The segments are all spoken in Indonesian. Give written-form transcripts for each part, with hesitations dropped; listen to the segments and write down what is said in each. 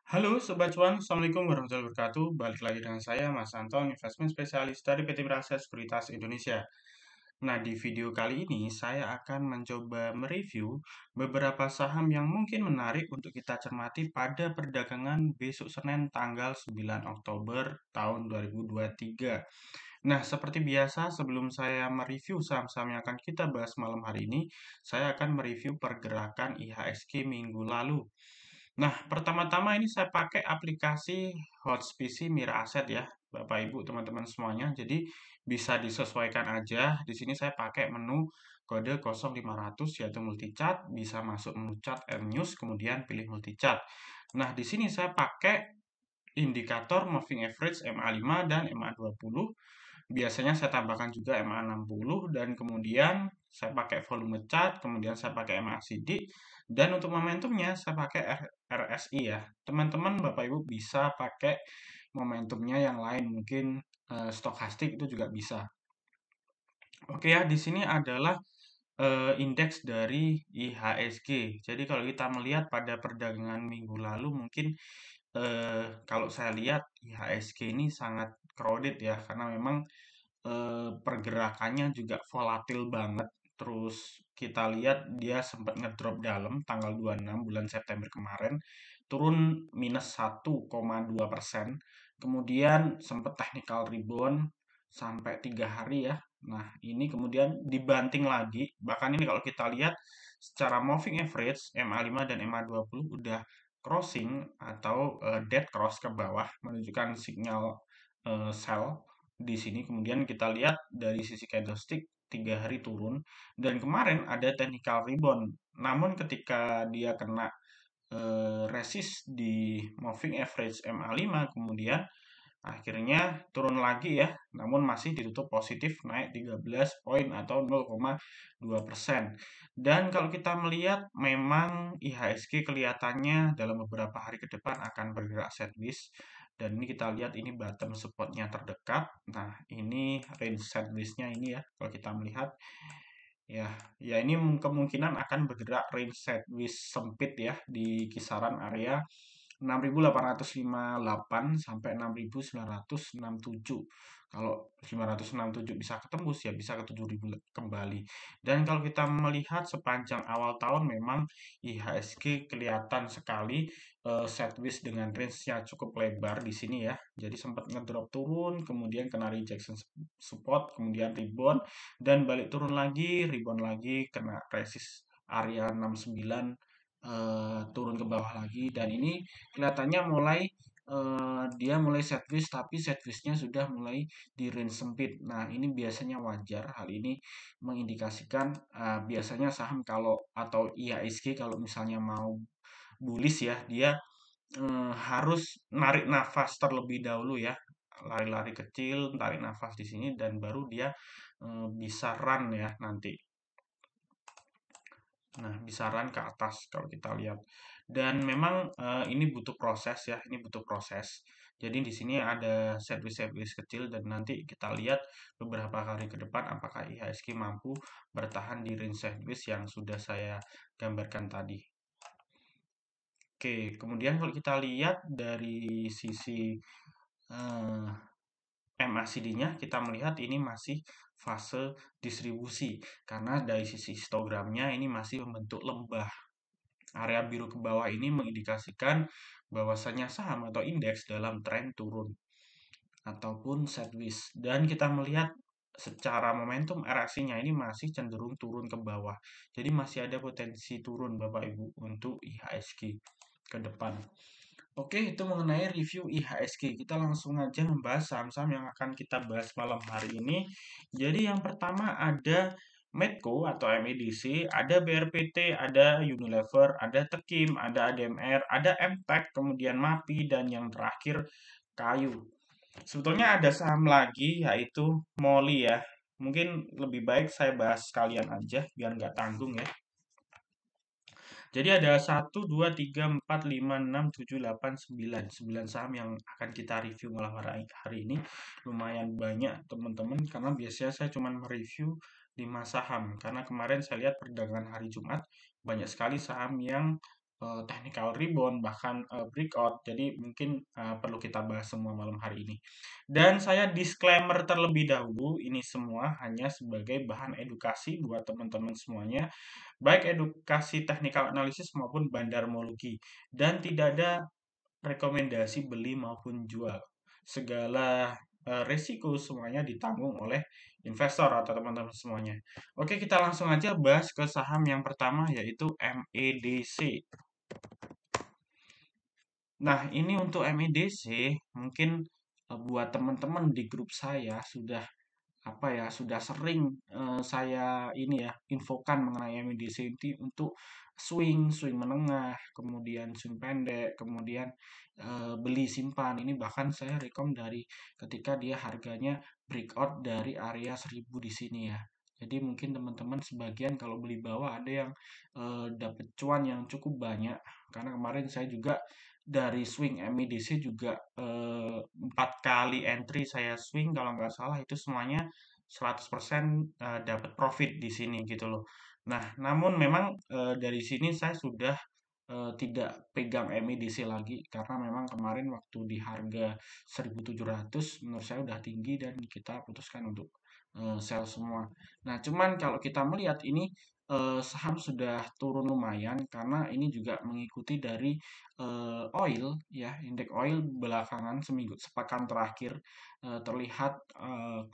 Halo Sobat Cuan, Assalamualaikum warahmatullahi wabarakatuh. Balik lagi dengan saya, Mas Anton, investment spesialis dari PT Mirasa Sekuritas Indonesia. Nah, di video kali ini saya akan mencoba mereview beberapa saham yang mungkin menarik untuk kita cermati pada perdagangan besok Senin tanggal 9 Oktober tahun 2023. Nah, seperti biasa, sebelum saya mereview saham-saham yang akan kita bahas malam hari ini, saya akan mereview pergerakan IHSG minggu lalu. Nah, pertama-tama ini saya pakai aplikasi Hotspeed Mira Aset ya, Bapak Ibu, teman-teman semuanya. Jadi bisa disesuaikan aja. Di sini saya pakai menu kode 0500 yaitu multichart, bisa masuk menu chart and news, kemudian pilih multichart. Nah, di sini saya pakai indikator moving average MA5 dan MA20. Biasanya saya tambahkan juga MA60 dan kemudian saya pakai volume chart, kemudian saya pakai MACD dan untuk momentumnya saya pakai RSI ya. Teman-teman Bapak Ibu bisa pakai momentumnya yang lain, mungkin stokastik itu juga bisa. Oke ya, di sini adalah indeks dari IHSG. Jadi kalau kita melihat pada perdagangan minggu lalu mungkin kalau saya lihat IHSG ini sangat crowded ya karena memang pergerakannya juga volatil banget. Terus kita lihat dia sempat ngedrop dalam tanggal 26 bulan September kemarin, turun minus 1,2%. Kemudian sempat technical rebound sampai 3 hari ya. Nah, ini kemudian dibanting lagi. Bahkan ini kalau kita lihat secara moving average MA5 dan MA20 udah crossing atau dead cross ke bawah menunjukkan sinyal sell di sini. Kemudian kita lihat dari sisi candlestick 3 hari turun dan kemarin ada technical rebound. Namun ketika dia kena resist di moving average MA5 kemudian akhirnya turun lagi ya, namun masih ditutup positif naik 13 poin atau 0,2%. Dan kalau kita melihat memang IHSG kelihatannya dalam beberapa hari ke depan akan bergerak sideways dan ini kita lihat ini bottom supportnya terdekat. Nah, ini range sideways-nya ini ya kalau kita melihat ya, ya ini kemungkinan akan bergerak range sideways sempit ya di kisaran area 6.858 sampai 6.967. Kalau 567 bisa ketembus ya bisa ke 7.000 kembali. Dan kalau kita melihat sepanjang awal tahun memang IHSG kelihatan sekali sideways dengan range-nya cukup lebar di sini ya. Jadi sempat ngedrop turun, kemudian kena rejection support, kemudian rebound dan balik turun lagi, rebound lagi, kena resist area 69, turun ke bawah lagi dan ini kelihatannya mulai dia mulai sideways tapi sideways-nya sudah mulai di range sempit. Nah, ini biasanya wajar. Hal ini mengindikasikan biasanya saham kalau atau IHSG kalau misalnya mau bullish ya, dia harus narik nafas terlebih dahulu ya. Lari-lari kecil, tarik nafas di sini dan baru dia bisa run ya nanti. Nah, bisa run ke atas kalau kita lihat. Dan memang ini butuh proses ya, ini butuh proses. Jadi di sini ada service-service kecil dan nanti kita lihat beberapa hari ke depan apakah IHSG mampu bertahan di range service yang sudah saya gambarkan tadi. Oke, kemudian kalau kita lihat dari sisi eh, MACD-nya kita melihat ini masih fase distribusi karena dari sisi histogramnya ini masih membentuk lembah. Area biru ke bawah ini mengindikasikan bahwasanya saham atau indeks dalam tren turun ataupun sideways dan kita melihat secara momentum RSI-nya ini masih cenderung turun ke bawah. Jadi masih ada potensi turun Bapak Ibu untuk IHSG ke depan. Oke, itu mengenai review IHSG. Kita langsung aja membahas saham-saham yang akan kita bahas malam hari ini. Jadi yang pertama ada Medco atau MEDC, ada BRPT, ada Unilever, ada Tekim, ada ADMR, ada MTEK, kemudian MAPI, dan yang terakhir Kayu. Sebetulnya ada saham lagi yaitu Molly ya. Mungkin lebih baik saya bahas sekalian aja biar nggak tanggung ya. Jadi ada 1, 2, 3, 4, 5, 6, 7, 8, 9 saham yang akan kita review malam hari ini. Lumayan banyak teman-teman karena biasanya saya cuma mereview 5 saham. Karena kemarin saya lihat perdagangan hari Jumat banyak sekali saham yang technical rebound, bahkan breakout. Jadi mungkin perlu kita bahas semua malam hari ini. Dan saya disclaimer terlebih dahulu, ini semua hanya sebagai bahan edukasi buat teman-teman semuanya, baik edukasi technical analysis maupun bandarmologi. Dan tidak ada rekomendasi beli maupun jual. Segala resiko semuanya ditanggung oleh investor atau teman-teman semuanya. Oke, kita langsung aja bahas ke saham yang pertama yaitu MEDC. Nah, ini untuk MEDC mungkin buat teman-teman di grup saya sudah apa ya, sudah sering saya ini ya infokan mengenai MEDC ini untuk swing menengah, kemudian swing pendek, kemudian beli simpan. Ini bahkan saya rekom dari ketika dia harganya breakout dari area 1000 di sini ya. Jadi mungkin teman-teman sebagian kalau beli bawah ada yang dapat cuan yang cukup banyak karena kemarin saya juga dari swing MEDC juga 4 kali entry saya swing kalau nggak salah itu semuanya 100% dapat profit di sini gitu loh. Nah, namun memang dari sini saya sudah tidak pegang MEDC lagi karena memang kemarin waktu di harga 1.700 menurut saya udah tinggi dan kita putuskan untuk sell semua. Nah, cuman kalau kita melihat ini saham sudah turun lumayan karena ini juga mengikuti dari oil ya, indeks oil belakangan seminggu sepekan terakhir terlihat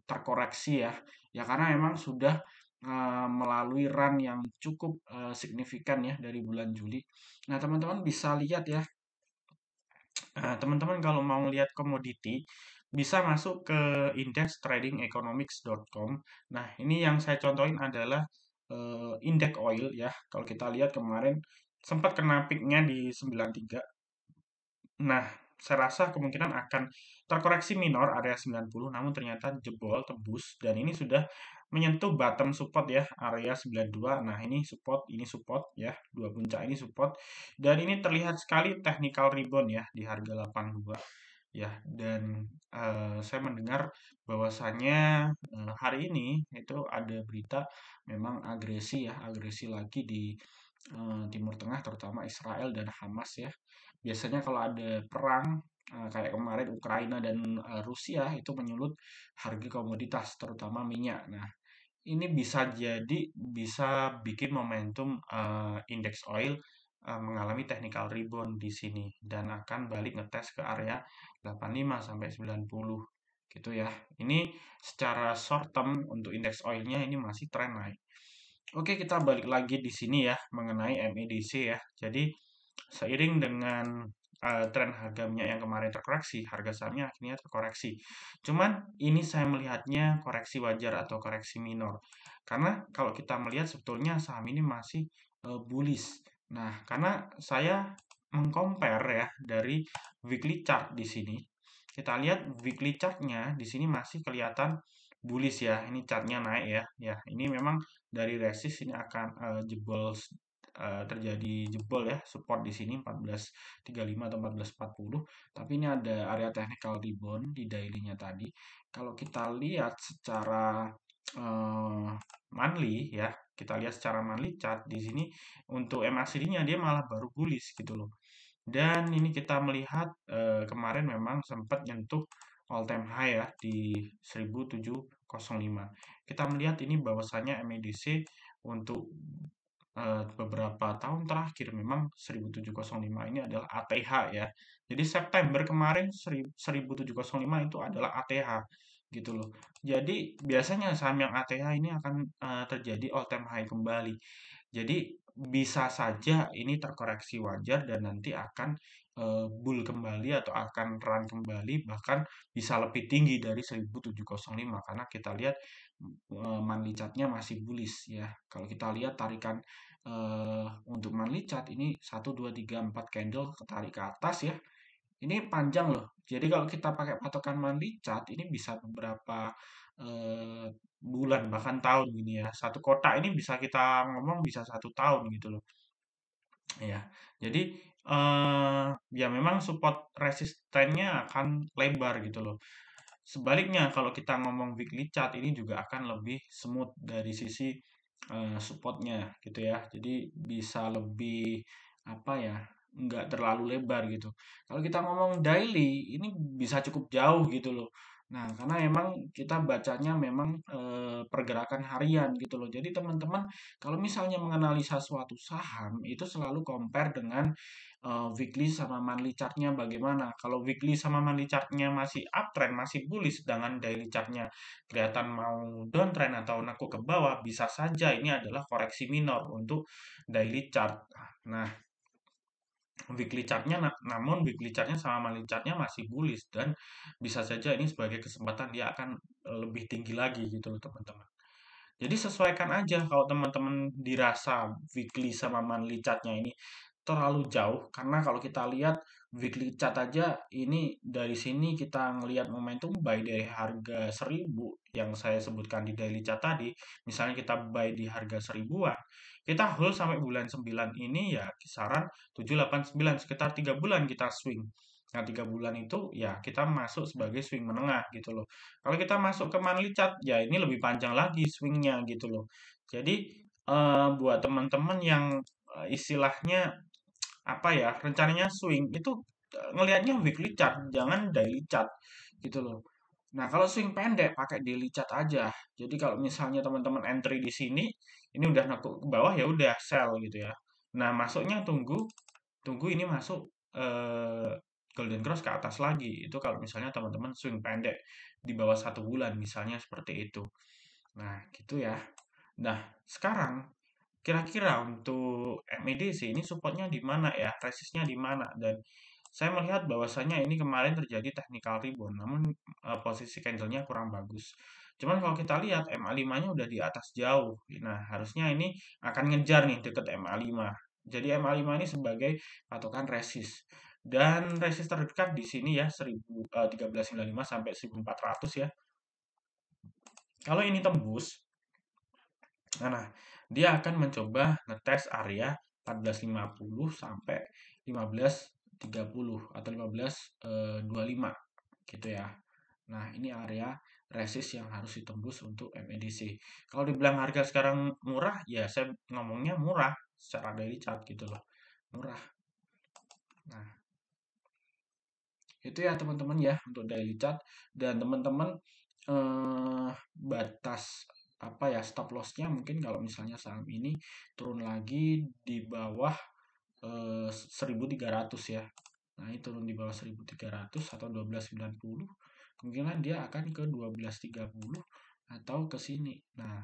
terkoreksi ya. Ya karena memang sudah melalui run yang cukup signifikan ya dari bulan Juli. Nah, teman-teman bisa lihat ya, teman-teman kalau mau lihat komoditi bisa masuk ke indextradingeconomics.com. Nah, ini yang saya contohin adalah indeks oil ya. Kalau kita lihat kemarin sempat kena peak-nya di 93. Nah, saya rasa kemungkinan akan terkoreksi minor area 90, namun ternyata jebol, tembus, dan ini sudah menyentuh bottom support ya, area 92. Nah, ini support ya, dua puncak ini support. Dan ini terlihat sekali technical rebound ya di harga 82 ya. Dan saya mendengar bahwasannya hari ini itu ada berita memang agresi lagi di Timur Tengah, terutama Israel dan Hamas ya. Biasanya kalau ada perang kayak kemarin Ukraina dan Rusia itu menyulut harga komoditas terutama minyak. Nah, ini bisa bikin momentum indeks oil mengalami technical rebound di sini dan akan balik ngetes ke area 85 sampai 90 gitu ya. Ini secara short term untuk indeks oilnya ini masih tren naik. Oke, kita balik lagi di sini ya mengenai MEDC ya. Jadi seiring dengan tren harga minyak yang kemarin terkoreksi, harga sahamnya akhirnya terkoreksi. Cuman ini saya melihatnya koreksi wajar atau koreksi minor. Karena kalau kita melihat sebetulnya saham ini masih bullish. Nah, karena saya mengcompare ya dari weekly chart di sini. Kita lihat weekly chart-nya di sini masih kelihatan bullish ya. Ini chart-nya naik ya. Ya, ini memang dari resist ini akan terjadi jebol ya, support di sini 14.35 atau 14.40, tapi ini ada area technical rebound di daily-nya tadi. Kalau kita lihat secara monthly ya, kita lihat secara monthly chart di sini untuk MACD-nya dia malah baru bullish gitu loh. Dan ini kita melihat kemarin memang sempat nyentuh all time high ya di 1705. Kita melihat ini bahwasanya MEDC untuk beberapa tahun terakhir memang 1705 ini adalah ATH ya. Jadi September kemarin 1705 itu adalah ATH gitu loh. Jadi biasanya saham yang ATH ini akan terjadi all time high kembali. Jadi bisa saja ini terkoreksi wajar dan nanti akan bull kembali atau akan run kembali bahkan bisa lebih tinggi dari 1705 karena kita lihat monthly chart-nya masih bullish ya. Kalau kita lihat tarikan untuk monthly chart ini 1, 2, 3, 4 candle ketarik ke atas ya. Ini panjang loh. Jadi kalau kita pakai patokan monthly chart ini bisa beberapa bulan bahkan tahun gini ya. Satu kotak ini bisa kita ngomong bisa 1 tahun gitu loh. Ya, jadi ya memang support resistennya akan lebar gitu loh. Sebaliknya kalau kita ngomong weekly chart ini juga akan lebih smooth dari sisi supportnya gitu ya. Jadi bisa lebih apa ya, nggak terlalu lebar gitu. Kalau kita ngomong daily, ini bisa cukup jauh gitu loh. Nah, karena emang kita bacanya memang pergerakan harian gitu loh. Jadi teman-teman kalau misalnya menganalisa suatu saham itu selalu compare dengan weekly sama monthly chart-nya bagaimana. Kalau weekly sama monthly chart-nya masih uptrend, masih bullish, sedangkan daily chart-nya kelihatan mau downtrend atau nekuk ke bawah, bisa saja ini adalah koreksi minor untuk daily chart. Nah, weekly chart-nya namun weekly chart-nya sama monthly chart-nya masih bullish dan bisa saja ini sebagai kesempatan dia akan lebih tinggi lagi gitu loh teman-teman. Jadi sesuaikan aja kalau teman-teman dirasa weekly sama monthly chart-nya ini terlalu jauh karena kalau kita lihat weekly chart aja ini dari sini kita ngelihat momentum buy dari harga 1000 yang saya sebutkan di daily chart tadi, misalnya kita buy di harga 1000-an, kita hold sampai bulan 9 ini ya kisaran 789 sekitar 3 bulan kita swing. Nah, 3 bulan itu ya kita masuk sebagai swing menengah gitu loh. Kalau kita masuk ke monthly chart, ya ini lebih panjang lagi swingnya gitu loh. Jadi buat teman-teman yang istilahnya apa ya rencananya swing itu ngelihatnya weekly chart, jangan daily chart gitu loh. Nah kalau swing pendek pakai daily chart aja. Jadi kalau misalnya teman-teman entry di sini, ini udah nekuk ke bawah ya udah sell gitu ya. Nah masuknya tunggu tunggu ini masuk eh, golden cross ke atas lagi. Itu kalau misalnya teman-teman swing pendek di bawah 1 bulan misalnya seperti itu. Nah gitu ya. Nah sekarang kira-kira untuk MEDC ini supportnya di mana ya? Resistnya di mana? Dan saya melihat bahwasanya ini kemarin terjadi technical rebound, namun posisi candlenya kurang bagus. Cuman kalau kita lihat MA5-nya udah di atas jauh. Nah, harusnya ini akan ngejar nih deket MA5. Jadi MA5 ini sebagai patokan resist. Dan resist terdekat di sini ya 1395 sampai 1400 ya. Kalau ini tembus, nah, dia akan mencoba ngetes area 1450 sampai 1530 atau 1525 gitu ya. Nah, ini area resist yang harus ditembus untuk MEDC. Kalau dibilang harga sekarang murah, ya saya ngomongnya murah secara daily chart gitu loh. Murah. Nah, itu ya teman-teman ya untuk daily chart dan teman-teman batas apa ya stop lossnya mungkin kalau misalnya saham ini turun lagi di bawah 1300 ya. Nah, ini turun di bawah 1300 atau 1290 kemungkinan dia akan ke 1230 atau ke sini. Nah,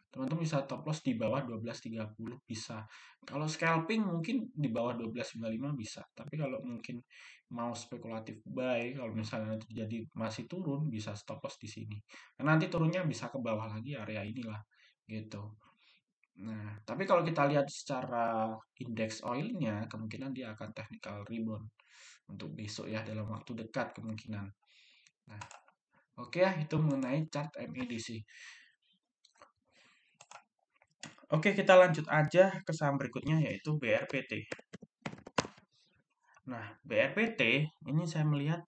teman-teman bisa top loss di bawah 1230 bisa. Kalau scalping mungkin di bawah 1295 bisa. Tapi kalau mungkin mau spekulatif buy, kalau misalnya terjadi masih turun bisa stop loss di sini. Karena nanti turunnya bisa ke bawah lagi area inilah gitu. Nah, tapi kalau kita lihat secara indeks oilnya, kemungkinan dia akan technical rebound untuk besok ya dalam waktu dekat kemungkinan. Nah, oke ya itu mengenai chart MEDC. Oke, kita lanjut aja ke saham berikutnya yaitu BRPT. Nah, BRPT ini saya melihat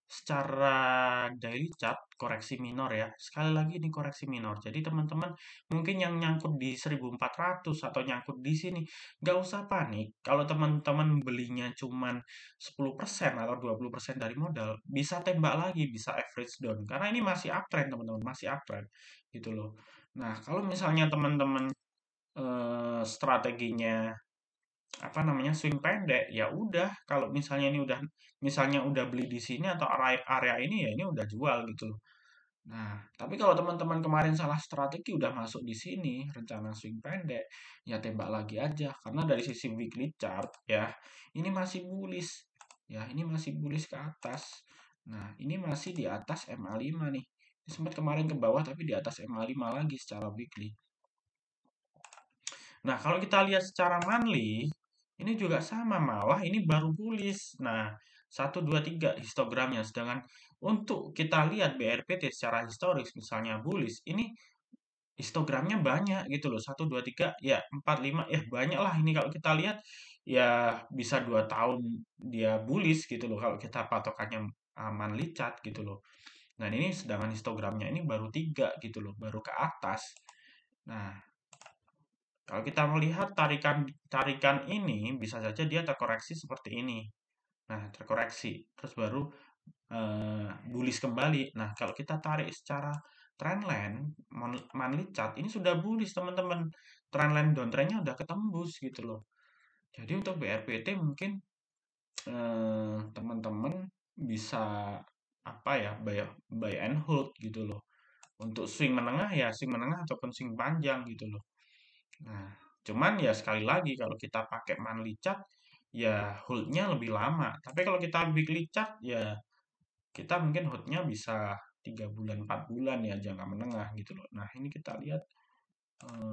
secara daily chart koreksi minor ya. Sekali lagi ini koreksi minor. Jadi teman-teman mungkin yang nyangkut di 1400 atau nyangkut di sini nggak usah panik. Kalau teman-teman belinya cuman 10% atau 20% dari modal, bisa tembak lagi, bisa average down. Karena ini masih uptrend teman-teman, masih uptrend gitu loh. Nah, kalau misalnya teman-teman strateginya apa namanya swing pendek ya udah kalau misalnya ini udah misalnya udah beli di sini atau area ini ya ini udah jual gitu loh. Nah, tapi kalau teman-teman kemarin salah strategi udah masuk di sini rencana swing pendek ya tembak lagi aja karena dari sisi weekly chart ya ini masih bullish ya ini masih bullish ke atas. Nah, ini masih di atas MA5 nih. Ini sempat kemarin ke bawah tapi di atas MA5 lagi secara weekly. Nah, kalau kita lihat secara monthly, ini juga sama, malah ini baru bullish. Nah, 1, 2, 3 histogramnya. Sedangkan untuk kita lihat BRPT secara historis, misalnya bullish, ini histogramnya banyak gitu loh. 1, 2, 3 ya 4, 5, ya banyak lah. Ini kalau kita lihat, ya bisa 2 tahun dia bullish gitu loh. Kalau kita patokannya monthly chart gitu loh. Nah, ini sedangkan histogramnya ini baru 3 gitu loh, baru ke atas. Nah, Kalau kita melihat tarikan ini bisa saja dia terkoreksi seperti ini. Nah, terkoreksi terus baru bullish kembali. Nah, kalau kita tarik secara trendline, monthly chart ini sudah bullish teman-teman. Trendline downtrendnya udah ketembus gitu loh. Jadi untuk BRPT mungkin teman-teman bisa apa ya, buy and hold gitu loh. Untuk swing menengah ya swing menengah ataupun swing panjang gitu loh. Nah, cuman ya sekali lagi kalau kita pakai monthly chart ya hold-nya lebih lama. Tapi kalau kita weekly chart ya kita mungkin hold-nya bisa 3 bulan 4 bulan ya jangka menengah gitu loh. Nah, ini kita lihat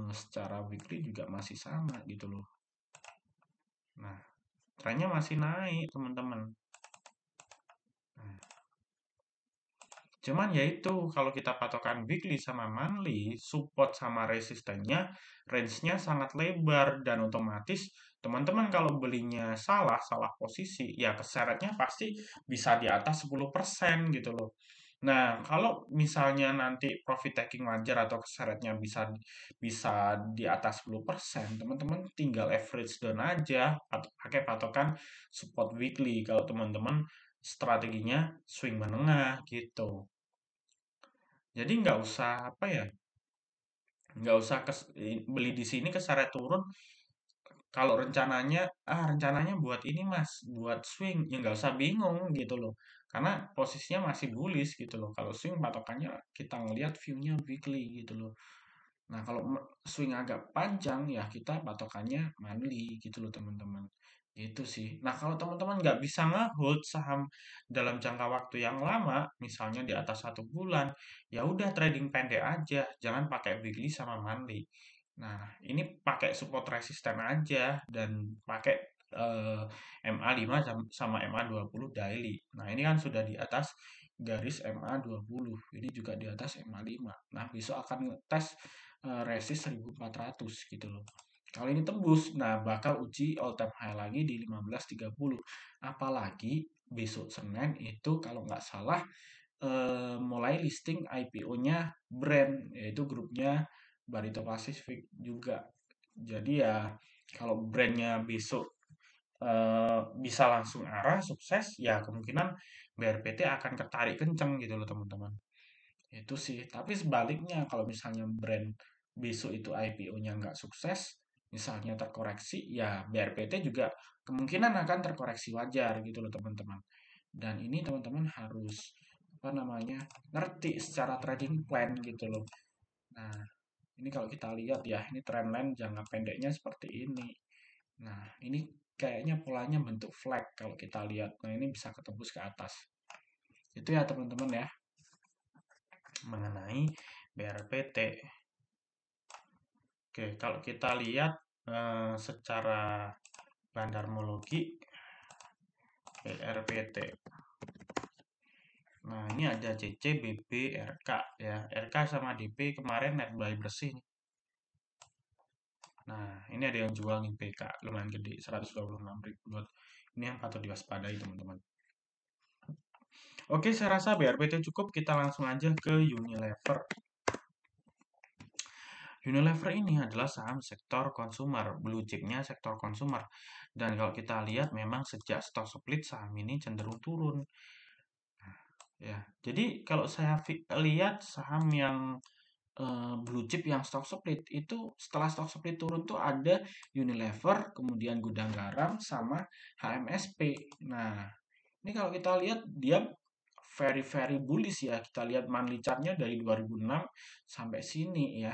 secara weekly juga masih sama gitu loh. Nah, trennya masih naik teman-teman. Nah, cuman ya itu kalau kita patokan weekly sama monthly, support sama resistennya range-nya sangat lebar dan otomatis teman-teman kalau belinya salah posisi ya keseretnya pasti bisa di atas 10% gitu loh. Nah, kalau misalnya nanti profit taking wajar atau keseretnya bisa bisa di atas 10%, teman-teman tinggal average down aja atau pakai patokan support weekly kalau teman-teman strateginya swing menengah gitu. Jadi nggak usah apa ya, nggak usah beli di sini keseret turun. Kalau rencananya buat ini mas, buat swing, ya nggak usah bingung gitu loh. Karena posisinya masih bullish gitu loh. Kalau swing patokannya kita ngelihat view-nya weekly gitu loh. Nah kalau swing agak panjang ya kita patokannya monthly gitu loh teman-teman. Itu sih. Nah kalau teman-teman nggak bisa nge-hold saham dalam jangka waktu yang lama, misalnya di atas 1 bulan, ya udah trading pendek aja, jangan pakai weekly sama monthly. Nah, ini pakai support resisten aja dan pakai eh, MA5 sama MA20 daily. Nah, ini kan sudah di atas garis MA20. Ini juga di atas MA5. Nah, besok akan ngetes resist 1400 gitu loh. Kalau ini tembus, nah bakal uji all time high lagi di 1530. Apalagi besok Senin itu kalau nggak salah mulai listing IPO-nya brand, yaitu grupnya Barito Pacific juga. Jadi ya kalau brandnya besok bisa langsung arah sukses, ya kemungkinan BRPT akan ketarik kenceng gitu loh teman-teman. Itu sih. Tapi sebaliknya kalau misalnya brand besok itu IPO-nya nggak sukses, misalnya terkoreksi, ya BRPT juga kemungkinan akan terkoreksi wajar gitu loh teman-teman. Dan ini teman-teman harus apa namanya ngerti secara trading plan gitu loh. Nah, ini kalau kita lihat ya, ini trendline jangka pendeknya seperti ini. Nah, ini kayaknya polanya bentuk flag kalau kita lihat. Nah, ini bisa ketembus ke atas. Itu ya teman-teman ya, mengenai BRPT. Oke, kalau kita lihat secara bandarmologi BRPT. Nah, ini ada CC, BB, RK ya. RK sama DP kemarin net buy bersih nih. Nah, ini ada yang jual nih PK lumayan gede 126.000 lot. Ini yang patut diwaspadai teman-teman. Oke, saya rasa BRPT cukup. Kita langsung aja ke Unilever. Unilever ini adalah saham sektor konsumer, blue chipnya sektor konsumer. Dan kalau kita lihat memang sejak stock split saham ini cenderung turun. Ya, jadi kalau saya lihat saham yang blue chip yang stock split itu setelah stock split turun tuh ada Unilever, kemudian Gudang Garam sama HMSP. Nah, ini kalau kita lihat dia very very bullish ya. Kita lihat monthly chart-nya dari 2006 sampai sini ya.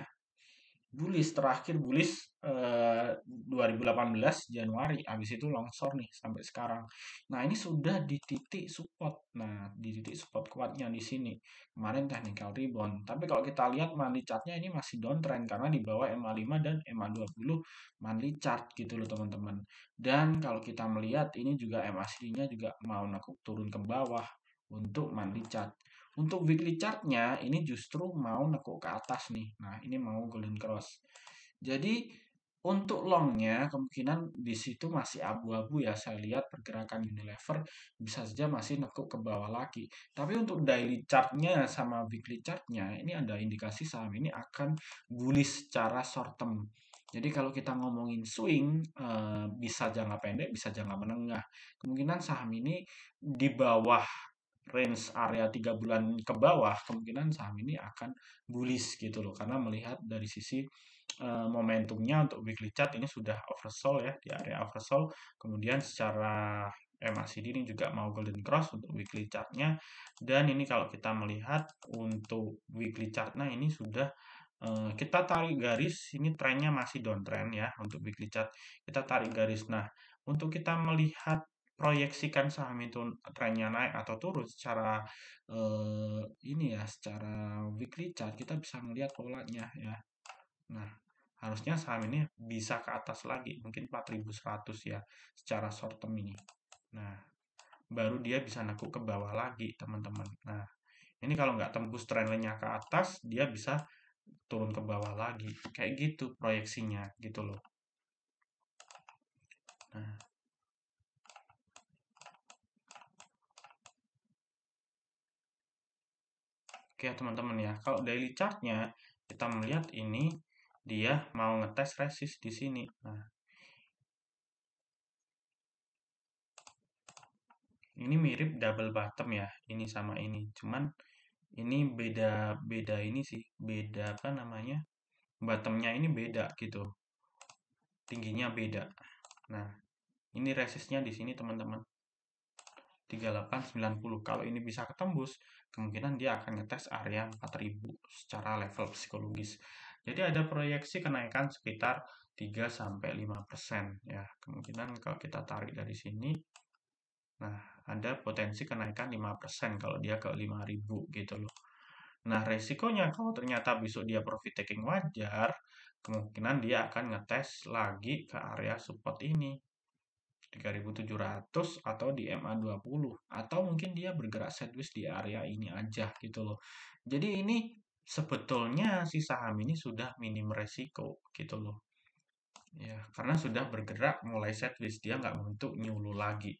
Bullish terakhir bullish 2018 Januari, habis itu longsor nih sampai sekarang. Nah, ini sudah di titik support. Nah, di titik support kuatnya di sini. Kemarin technical rebound. Tapi kalau kita lihat monthly chart-nya ini masih downtrend karena di bawah MA5 dan MA20 monthly chart gitu loh teman-teman. Dan kalau kita melihat ini juga MACD-nya juga mau nekuk turun ke bawah untuk monthly chart. Untuk weekly chart-nya ini justru mau nekuk ke atas nih. Nah, ini mau golden cross. Jadi untuk long-nya kemungkinan di situ masih abu-abu ya. Saya lihat pergerakan Unilever bisa saja masih nekuk ke bawah lagi. Tapi untuk daily chart-nya sama weekly chart-nya ini ada indikasi saham ini akan bullish secara short term. Jadi kalau kita ngomongin swing, bisa jangka pendek, bisa jangka menengah. Kemungkinan saham ini di bawah range area 3 bulan ke bawah, kemungkinan saham ini akan bullish gitu loh. Karena melihat dari sisi momentumnya untuk weekly chart ini sudah oversold ya, di area oversold. Kemudian secara MACD ini juga mau golden cross untuk weekly chartnya. Dan ini kalau kita melihat untuk weekly chartnya ini sudah kita tarik garis, ini trennya masih downtrend ya untuk weekly chart. Kita tarik garis. Nah, untuk kita melihat proyeksikan saham itu trennya naik atau turun secara ini ya, secara weekly chart kita bisa melihat polanya ya. Nah, harusnya saham ini bisa ke atas lagi, mungkin 4.100 ya secara short term ini. Nah, baru dia bisa nekuk ke bawah lagi, teman-teman. Nah, ini kalau nggak tembus trendnya ke atas, dia bisa turun ke bawah lagi. Kayak gitu proyeksinya gitu loh. Nah, oke teman-teman ya. Kalau daily chartnya kita melihat ini dia mau ngetes resist di sini. Nah, ini mirip double bottom ya. Ini sama ini. Cuman ini beda ini sih. Beda apa namanya? Bottomnya ini beda gitu. Tingginya beda. Nah, ini resistnya di sini teman-teman. 3890. Kalau ini bisa ketembus, kemungkinan dia akan ngetes area 4000 secara level psikologis. Jadi ada proyeksi kenaikan sekitar 3 sampai 5% ya. Kemungkinan kalau kita tarik dari sini, nah ada potensi kenaikan 5% kalau dia ke 5000 gitu loh. Nah, resikonya kalau ternyata besok dia profit taking wajar, kemungkinan dia akan ngetes lagi ke area support ini. 3700 atau di MA20 atau mungkin dia bergerak sideways di area ini aja gitu loh. Jadi ini sebetulnya si saham ini sudah minim resiko gitu loh. Ya, karena sudah bergerak mulai sideways dia nggak bentuk nyulu lagi.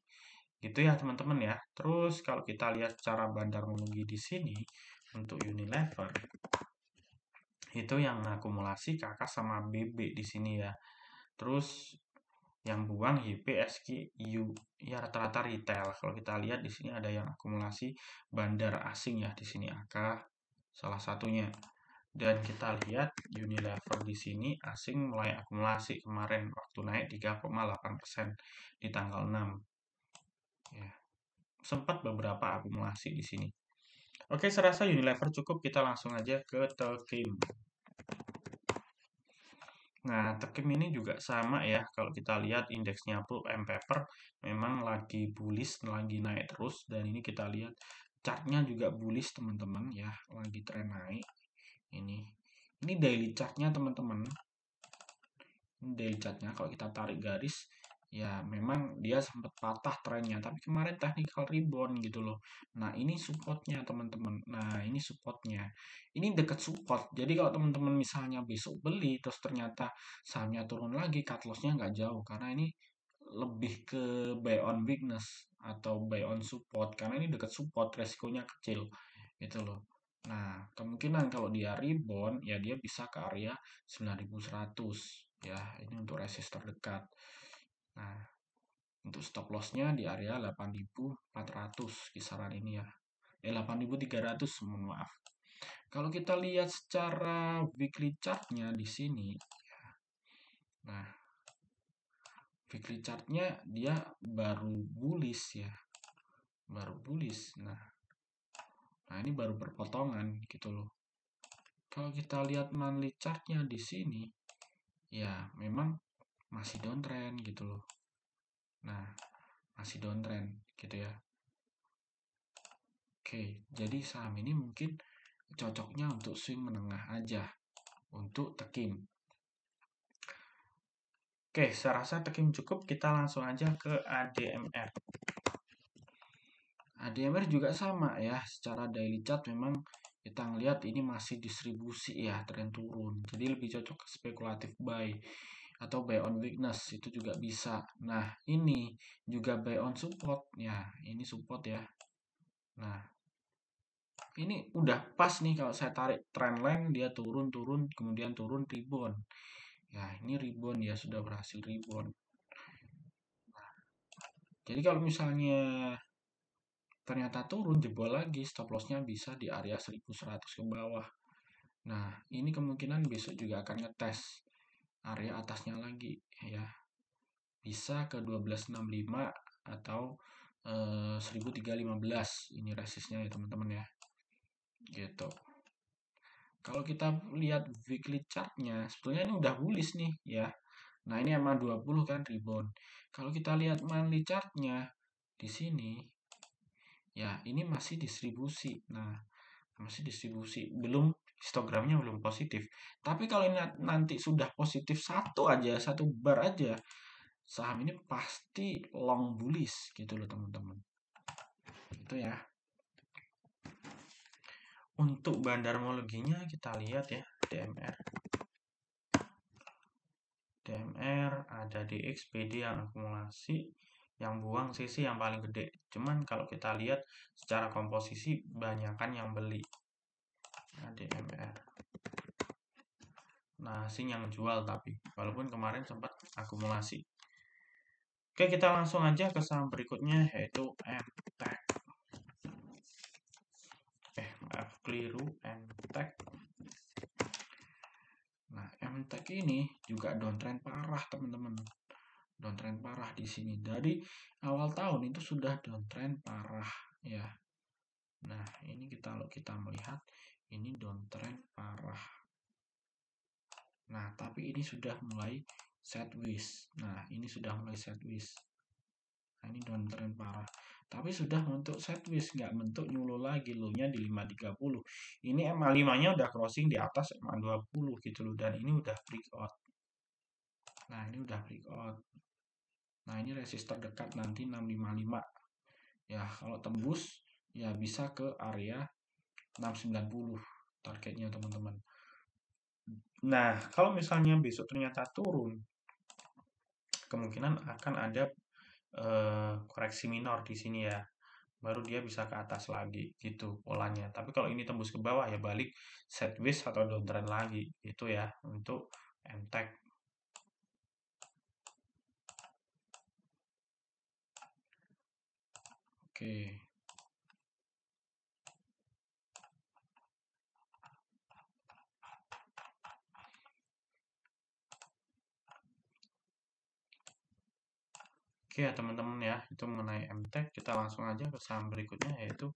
Gitu ya teman-teman ya. Terus kalau kita lihat cara bandar menugi di sini untuk Unilever itu yang akumulasi kakak sama BB di sini ya. Terus yang buang YP, SQ, U, ya rata-rata retail. Kalau kita lihat di sini ada yang akumulasi bandar asing ya di sini AK salah satunya. Dan kita lihat Unilever di sini asing mulai akumulasi kemarin waktu naik 3,8% di tanggal 6. Ya, sempat beberapa akumulasi di sini. Oke, serasa Unilever cukup, kita langsung aja ke Tekim. Nah, Tekim ini juga sama ya. Kalau kita lihat indeksnya Pulp and Paper memang lagi bullish, lagi naik terus. Dan ini kita lihat chartnya juga bullish teman-teman ya, lagi tren naik. Ini daily chartnya teman-teman. Ini daily chartnya kalau kita tarik garis, ya memang dia sempat patah trennya. Tapi kemarin technical rebound gitu loh. Nah ini supportnya teman-teman. Nah ini supportnya. Ini dekat support. Jadi kalau teman-teman misalnya besok beli, terus ternyata sahamnya turun lagi, cut loss-nya nggak jauh. Karena ini lebih ke buy on weakness atau buy on support. Karena ini dekat support, resikonya kecil. Gitu loh. Nah, kemungkinan kalau dia rebound, ya dia bisa ke area 9100. Ya, ini untuk resist terdekat. Nah, untuk stop loss-nya di area 8400 kisaran ini ya. 8300, mohon maaf. Kalau kita lihat secara weekly chart-nya di sini, nah, weekly chart-nya dia baru bullish ya. Baru bullish. Nah, ini baru berpotongan gitu loh. Kalau kita lihat monthly chart-nya di sini, ya memang masih downtrend gitu loh. Nah, masih downtrend gitu ya. Oke, jadi saham ini mungkin cocoknya untuk swing menengah aja untuk Tekim. Oke, saya rasa Tekim cukup, kita langsung aja ke ADMR. ADMR juga sama ya, secara daily chart memang kita ngelihat ini masih distribusi ya, tren turun. Jadi lebih cocok ke spekulatif buy atau buy on weakness itu juga bisa. Nah, ini juga buy on support ya, ini support ya. Nah, ini udah pas nih kalau saya tarik trendline dia turun kemudian turun rebound. Ya, ini rebound ya, sudah berhasil rebound. Jadi kalau misalnya ternyata turun, jebol lagi, stop lossnya bisa di area 1100 ke bawah. Nah, ini kemungkinan besok juga akan ngetes area atasnya lagi ya. Bisa ke 1265 atau 1315. Ini resistnya ya teman-teman ya. Gitu. Kalau kita lihat weekly chartnya, sebetulnya ini udah bullish nih ya. Nah, ini emang 20 kan rebound. Kalau kita lihat monthly chartnya di sini, ya ini masih distribusi. Nah, masih distribusi, belum histogramnya belum positif. Tapi kalau ini nanti sudah positif satu aja, satu bar aja, saham ini pasti long bullish gitu loh teman-teman. Itu ya. Untuk bandarmologinya kita lihat ya, DMR. DMR ada DX, PD yang akumulasi, yang buang CC yang paling gede. Cuman kalau kita lihat secara komposisi banyakan yang beli. Nah, DMR. Nah, Sing yang jual tapi walaupun kemarin sempat akumulasi. Oke, kita langsung aja ke saham berikutnya yaitu MTEK. Maaf, keliru, MTEK. Nah, MTEK ini juga downtrend parah, teman-teman. Downtrend parah di sini. Dari awal tahun itu sudah downtrend parah ya. Nah, ini kalau kita melihat ini downtrend parah. Nah, tapi ini sudah mulai sideways. Nah, ini sudah mulai sideways. Nah, ini downtrend parah. Tapi sudah bentuk sideways, nggak bentuk nyulo lagi. Low-nya di 530. Ini MA5-nya udah crossing di atas MA20 gitu loh. Dan ini udah breakout. Nah, ini udah breakout. Nah, ini resistor dekat nanti 655. Ya, kalau tembus, ya bisa ke area 690 targetnya teman-teman. Nah, kalau misalnya besok ternyata turun, kemungkinan akan ada koreksi minor di sini ya. Baru dia bisa ke atas lagi gitu polanya. Tapi kalau ini tembus ke bawah ya balik sideways atau downtrend lagi. Itu ya untuk MTEK. Oke. Oke ya teman-teman ya, itu mengenai MTEK. Kita langsung aja ke saham berikutnya yaitu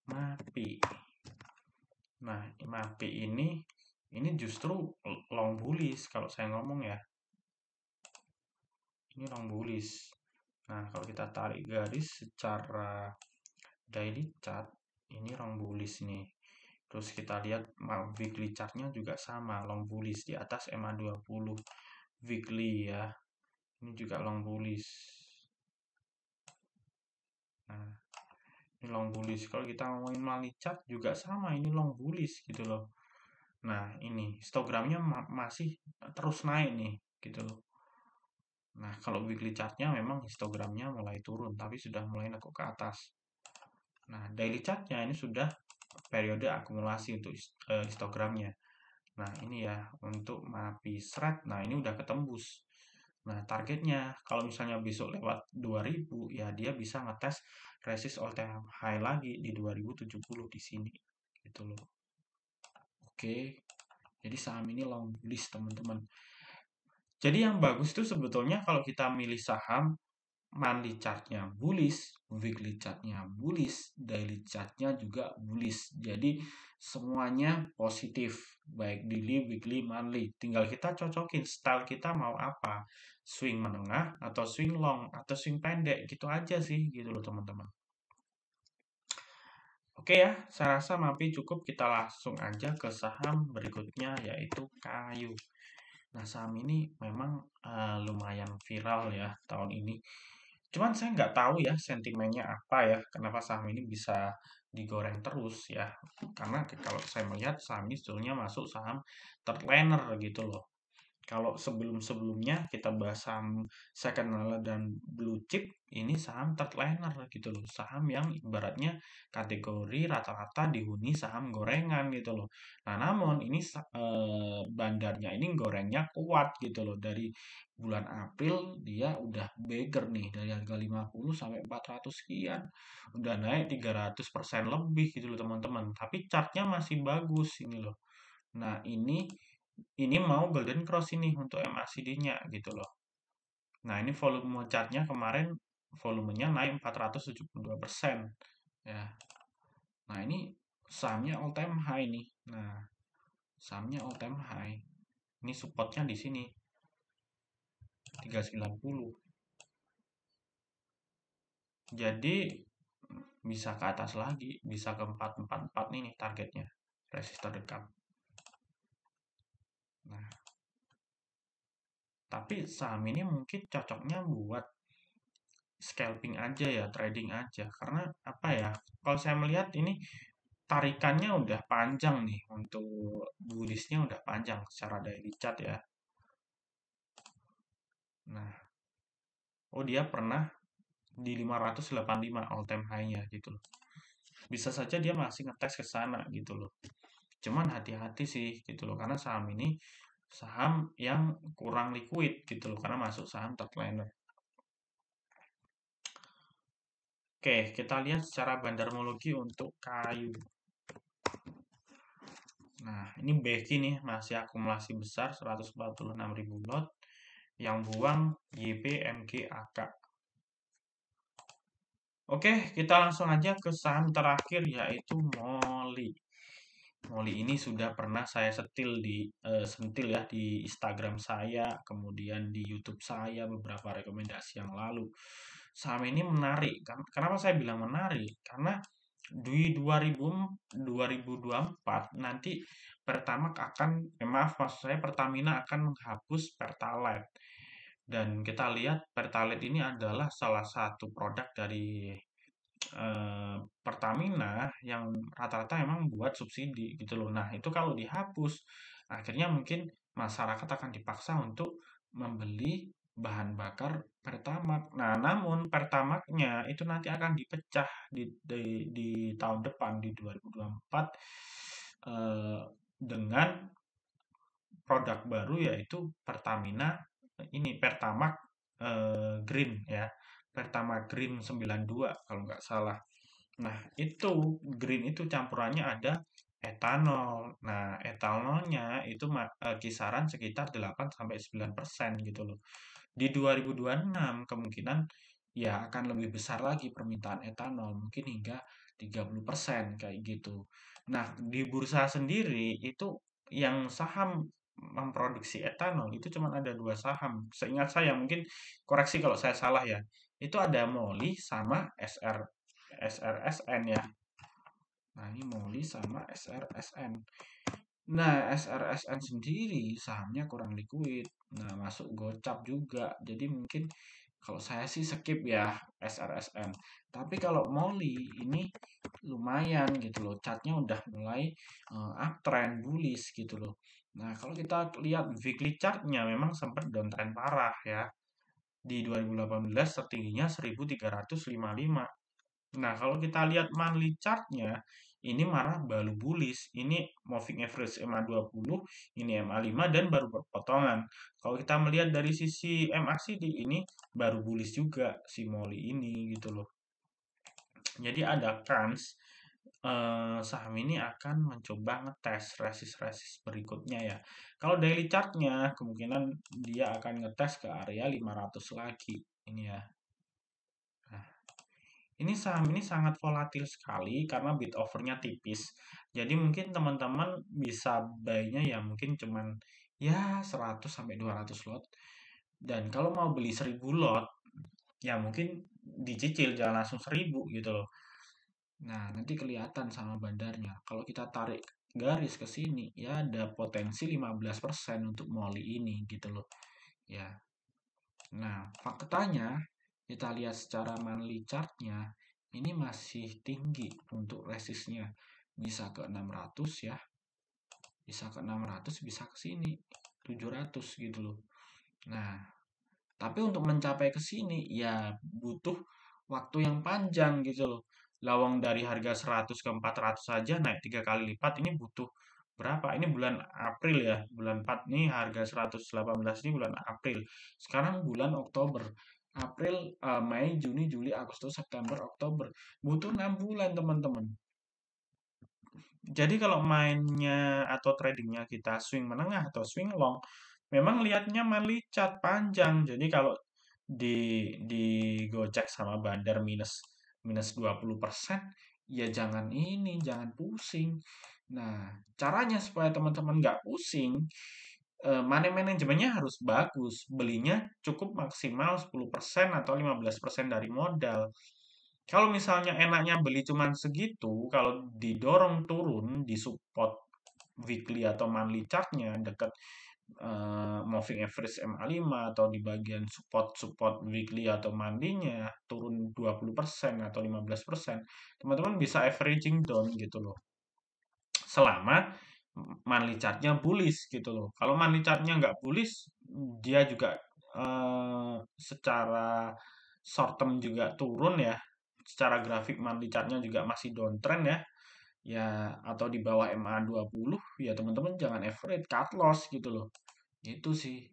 MAPI. Nah, MAPI ini justru long bullish kalau saya ngomong ya. Ini long bullish. Nah, kalau kita tarik garis secara daily chart, ini long bullish nih. Terus kita lihat weekly chartnya juga sama, long bullish di atas MA20 weekly ya. Ini juga long bullish. Nah, ini long bullish. Kalau kita ngomongin monthly chart juga sama, ini long bullish gitu loh. Nah, ini histogramnya masih terus naik nih, gitu loh. Nah, kalau weekly chartnya memang histogramnya mulai turun, tapi sudah mulai nekuk ke atas. Nah, daily chartnya ini sudah periode akumulasi untuk histogramnya. Nah, ini ya untuk MAPI SRAT. Nah, ini udah ketembus. Nah, targetnya kalau misalnya besok lewat 2000 ya dia bisa ngetes resist all time high lagi di 2070 di sini. Gitu loh. Oke. Jadi saham ini long bullish, teman-teman. Jadi yang bagus itu sebetulnya kalau kita milih saham monthly chartnya bullish, weekly chartnya bullish, daily chartnya juga bullish. Jadi semuanya positif, baik daily, weekly, monthly. Tinggal kita cocokin style kita mau apa, swing menengah atau swing long atau swing pendek, gitu aja sih, gitu loh teman-teman. Oke ya, saya rasa MAPI cukup. Kita langsung aja ke saham berikutnya yaitu Kayu. Nah, saham ini memang lumayan viral ya tahun ini. Cuman saya nggak tahu ya sentimennya apa ya, kenapa saham ini bisa digoreng terus ya. Karena kalau saya melihat saham ini sebetulnya masuk saham third liner gitu loh. Kalau sebelum-sebelumnya kita bahas saham second layer dan blue chip, ini saham third liner gitu loh. Saham yang ibaratnya kategori rata-rata dihuni saham gorengan gitu loh. Nah, namun ini bandarnya ini gorengnya kuat gitu loh. Dari bulan April dia udah bagger nih dari harga 50 sampai 400 sekian. Udah naik 300% lebih gitu loh teman-teman. Tapi chartnya masih bagus ini loh. Nah, ini mau golden cross ini untuk MACD-nya gitu loh. Nah, ini volume chartnya kemarin volumenya naik 472% ya. Nah, ini sahamnya all time high nih. Nah, sahamnya all time high. Ini supportnya di sini 390. Jadi bisa ke atas lagi, bisa ke 444 nih targetnya. Resist terdekat. Nah, tapi saham ini mungkin cocoknya buat scalping aja ya, trading aja. Karena apa ya? Kalau saya melihat ini tarikannya udah panjang nih untuk bullishnya udah panjang secara daily chart ya. Nah, oh dia pernah di 585 all time high-nya gitu loh. Bisa saja dia masih ngetes ke sana gitu loh. Cuman hati-hati sih gitu loh karena saham ini saham yang kurang liquid gitu loh karena masuk saham top liner. Oke, kita lihat secara bandarmologi untuk kayu. Nah, ini Becky nih masih akumulasi besar 146.000 lot yang buang YPMGAK. Oke, kita langsung aja ke saham terakhir yaitu Molly. Molly ini sudah pernah saya sentil ya di Instagram saya, kemudian di YouTube saya beberapa rekomendasi yang lalu. Saham ini menarik. Kenapa saya bilang menarik? Karena di 2024 nanti maksud saya Pertamina akan menghapus Pertalite. Dan kita lihat Pertalite ini adalah salah satu produk dari Pertamina yang rata-rata memang buat subsidi gitu loh. Nah, itu kalau dihapus, akhirnya mungkin masyarakat akan dipaksa untuk membeli bahan bakar Pertamax. Nah, namun Pertamax-nya itu nanti akan dipecah di tahun depan di 2024 dengan produk baru yaitu Pertamina ini Pertamax Green ya. Pertamax Green 92 kalau nggak salah. Nah, itu green itu campurannya ada etanol. Nah, etanolnya itu kisaran sekitar 8 sampai 9% gitu loh. Di 2026 kemungkinan ya akan lebih besar lagi permintaan etanol, mungkin hingga 30% kayak gitu. Nah, di bursa sendiri itu yang saham memproduksi etanol itu cuma ada dua saham. Seingat saya, mungkin koreksi kalau saya salah ya. Itu ada MOLY sama SRSN ya. Nah, ini MOLY sama SRSN. Nah, SRSN sendiri sahamnya kurang liquid. Nah, masuk gocap juga. Jadi mungkin kalau saya sih skip ya SRSN. Tapi kalau MOLY ini lumayan gitu loh. Chartnya udah mulai uptrend bullish gitu loh. Nah, kalau kita lihat weekly chartnya memang sempat downtrend parah ya. Di 2018 tertingginya 1355. Nah, kalau kita lihat monthly chart-nya, ini malah baru bullish. Ini moving average MA20, ini MA5, dan baru berpotongan. Kalau kita melihat dari sisi MACD, ini baru bullish juga si Molly ini gitu loh. Jadi ada kans saham ini akan mencoba ngetes resist-resist berikutnya ya. Kalau daily chart-nya, kemungkinan dia akan ngetes ke area 500 lagi. Ini ya. Nah, ini saham ini sangat volatil sekali karena bid offer-nya tipis. Jadi mungkin teman-teman bisa buy-nya ya mungkin cuman ya 100 sampai 200 lot. Dan kalau mau beli 1000 lot, ya mungkin dicicil jangan langsung 1000 gitu loh. Nah, nanti kelihatan sama bandarnya. Kalau kita tarik garis ke sini, ya ada potensi 15% untuk MOLY ini gitu loh. Ya. Nah, faktanya kita lihat secara monthly chart-nya ini masih tinggi untuk resistnya. Bisa ke 600 ya. Bisa ke 600, bisa ke sini. 700 gitu loh. Nah, tapi untuk mencapai ke sini ya butuh waktu yang panjang gitu loh. Lawang dari harga 100 ke 400 saja naik 3 kali lipat, ini butuh berapa? Ini bulan April ya, bulan 4 nih harga 118 ini bulan April. Sekarang bulan Oktober. April, Mei, Juni, Juli, Agustus, September, Oktober. Butuh 6 bulan, teman-teman. Jadi kalau mainnya atau tradingnya kita swing menengah atau swing long, memang lihatnya monthly chart panjang. Jadi kalau digocek sama bandar minus minus 20%, ya jangan ini, jangan pusing. Nah, caranya supaya teman-teman nggak pusing, money manajemennya harus bagus. Belinya cukup maksimal 10% atau 15% dari modal. Kalau misalnya enaknya beli cuman segitu, kalau didorong turun di support weekly atau monthly chart-nya dekat moving average MA5 atau di bagian support weekly atau monthly-nya turun 20% atau 15%, teman-teman bisa averaging down gitu loh. Selama monthly chart-nya bullish gitu loh. Kalau monthly chart-nya nggak bullish, dia juga secara short term juga turun ya. Secara grafik monthly chart-nya juga masih downtrend ya. Ya atau di bawah MA20 ya teman-teman jangan average, cut loss gitu loh. Itu sih.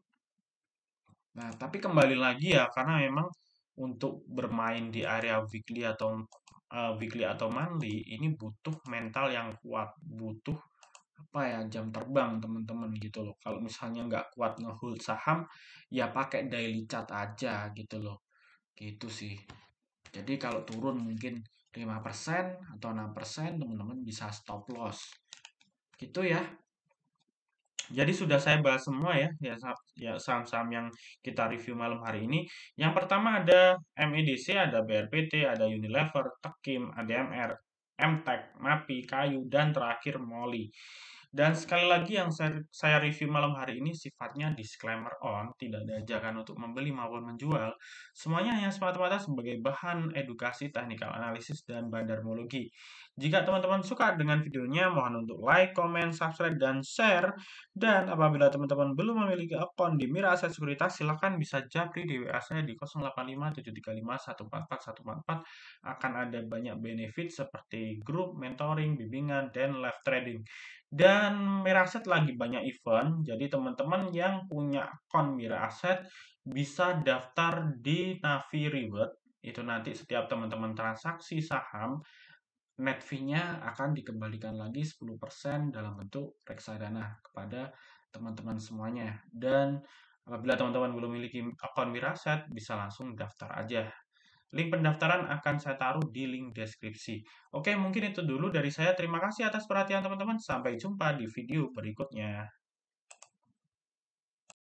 Nah, tapi kembali lagi ya karena memang untuk bermain di area weekly atau monthly ini butuh mental yang kuat, butuh apa ya jam terbang teman-teman gitu loh. Kalau misalnya nggak kuat ngehold saham, ya pakai daily chart aja gitu loh. Gitu sih. Jadi kalau turun mungkin 5% atau 6% teman-teman bisa stop loss. Gitu ya. Jadi sudah saya bahas semua ya, ya saham-saham yang kita review malam hari ini. Yang pertama ada MEDC, ada BRPT, ada Unilever, Tekim, ADMR, MTEK, MAPI, Kayu, dan terakhir Molly. Dan sekali lagi yang saya review malam hari ini sifatnya disclaimer on, tidak ada ajakan untuk membeli maupun menjual. Semuanya hanya semata-mata sebagai bahan edukasi technical analysis dan bandarmologi. Jika teman-teman suka dengan videonya, mohon untuk like, comment, subscribe, dan share. Dan apabila teman-teman belum memiliki akun di Mira Aset Sekuritas, silakan bisa japri di WA saya di 085735144144. Akan ada banyak benefit seperti grup, mentoring, bimbingan, dan live trading. Dan Mira Aset lagi banyak event, jadi teman-teman yang punya akun Mira Aset bisa daftar di Navi Reward. Itu nanti setiap teman-teman transaksi saham, net fee-nya akan dikembalikan lagi 10% dalam bentuk reksadana kepada teman-teman semuanya. Dan apabila teman-teman belum memiliki akun Wirasat, bisa langsung daftar aja. Link pendaftaran akan saya taruh di link deskripsi. Oke, mungkin itu dulu dari saya. Terima kasih atas perhatian teman-teman. Sampai jumpa di video berikutnya.